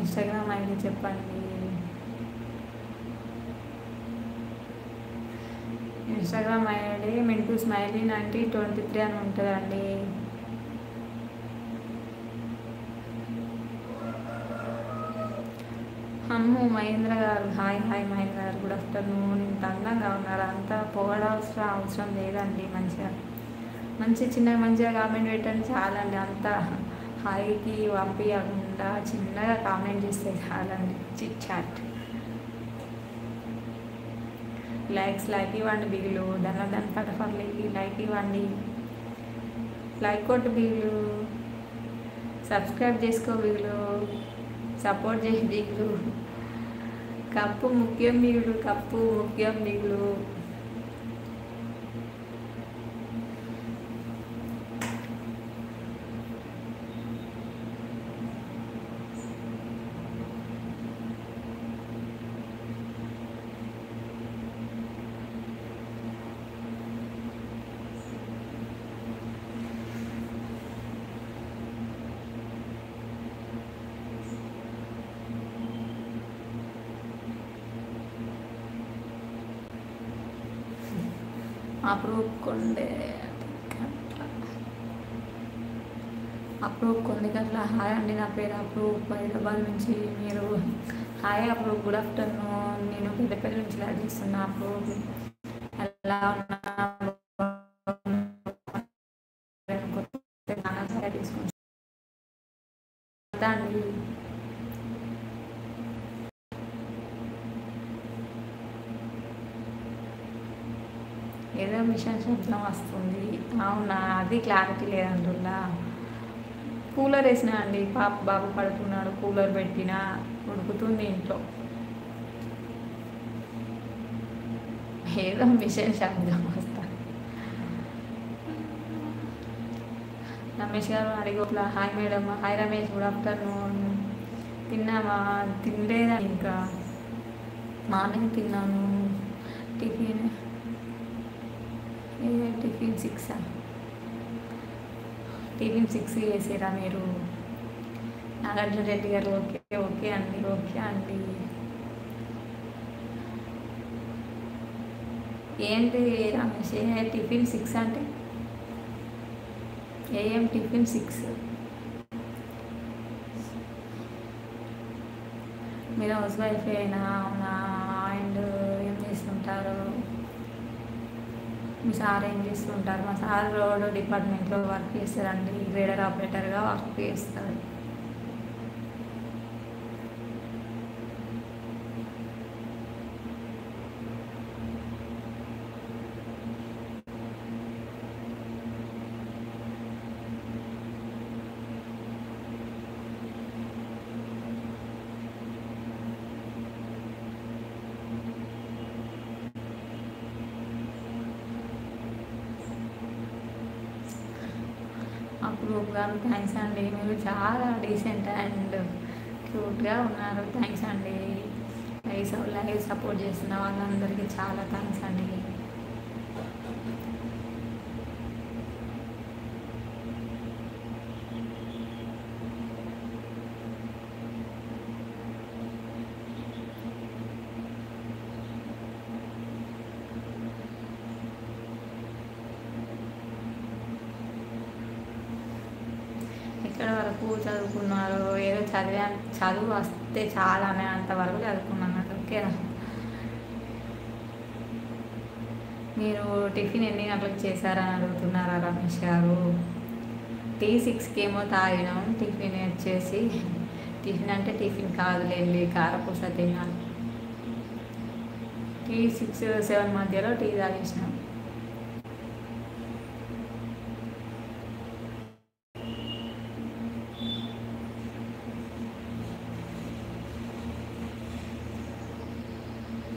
Instagram ID చెప్పండి. Instagram ID Mintu smiley 9023 అని ఉంటుందండి. అమ్ము మహేంద్ర గారు, హాయ్ మహేంద్ర గారు, గుడ్ ఆఫ్టర్నూన్. ఇంత అందంగా ఉన్నారు, అంతా పొగడాల్సిన అవసరం లేదండి. మంచిగా కామెంట్ పెట్టండి చాలండి. అంత హాయికి పంపించకుండా చిన్నగా కామెంట్ చేస్తే చాలండి. చిట్ చాట్ లైక్ ఇవ్వండి బిగులు. దాని ఫటాఫట్లకి లైక్ ఇవ్వండి. లైక్ కొట్టు బిగులు, సబ్స్క్రైబ్ చేసుకో బిగులు, సపోర్ట్ చేసి బిగులు. కప్పు ముఖ్యం బిగులు. అప్రూవ్ కొండే గట్ల హాయ్ అండి. నా పేరు అప్రూవ్, హైదరాబాద్ నుంచి. మీరు హాయ్ అప్రూవ్, గుడ్ ఆఫ్టర్నూన్. నేను పెద్దపల్లి నుంచి లైవ్ చేస్తున్నా. అప్రూవ్ ఎలా ఉన్నారు? తీసుకుంటా అండి. ఏదో మిషన్ శబ్దం వస్తుంది. అవునా, అది క్లారిటీ లేదంటున్నా. కూలర్ వేసినా అండి, బాబు పడుతున్నాడు, కూలర్ పెట్టినా, ఉడుకుతుంది ఇంట్లో. ఏదో మిషన్ శబ్దం వస్తా. రమేష్ గారు అడిగోట్ల hi madam. Hi Ramesh, good afternoon. తిన్నావా? తినలేదా ఇంకా, మార్నింగ్ తిన్నాను. టిఫిన్ 6 టిఫిన్ 6 చేసారా మీరు? నాగార్జున రెడ్డి గారు ఓకే అండి. ఏంటి రమేష్, టిఫిన్ 6 అంటే ఏం టిఫిన్ 6? మీరు హౌస్ వైఫ్ అయినా? అవునా. అండ్ ఏం చేస్తుంటారు? మీ సార్ ఏం చేస్తుంటారు? మా సార్ రోడ్ డిపార్ట్మెంట్లో వర్క్ చేస్తారండి, గ్రేడర్ ఆపరేటర్గా వర్క్ చేస్తారు. అప్రూవ్ గారు థ్యాంక్స్ అండి. మీరు చాలా డీసెంట్ అండ్ క్యూట్గా ఉన్నారు. థ్యాంక్స్ అండి. లైవ్ సపోర్ట్ చేస్తున్న వాళ్ళందరికీ చాలా థ్యాంక్స్ అండి. ఎక్కడ వరకు చదువుకున్నారు? ఏదో చదువు వస్తే చాలా అనే అంతవరకు చదువుకున్నాను. ఓకేనా. మీరు టిఫిన్ ఎన్ని గంటలకు చేశారని అడుగుతున్నారా రమేష్ గారు? టీ 6కి ఏమో తాగినాం. టిఫిన్ వచ్చేసి, టిఫిన్ అంటే టిఫిన్ కాదు, వెళ్ళి కారపూస తిన్నాను. టీ 6-7 మధ్యలో టీ తాగేసినాం.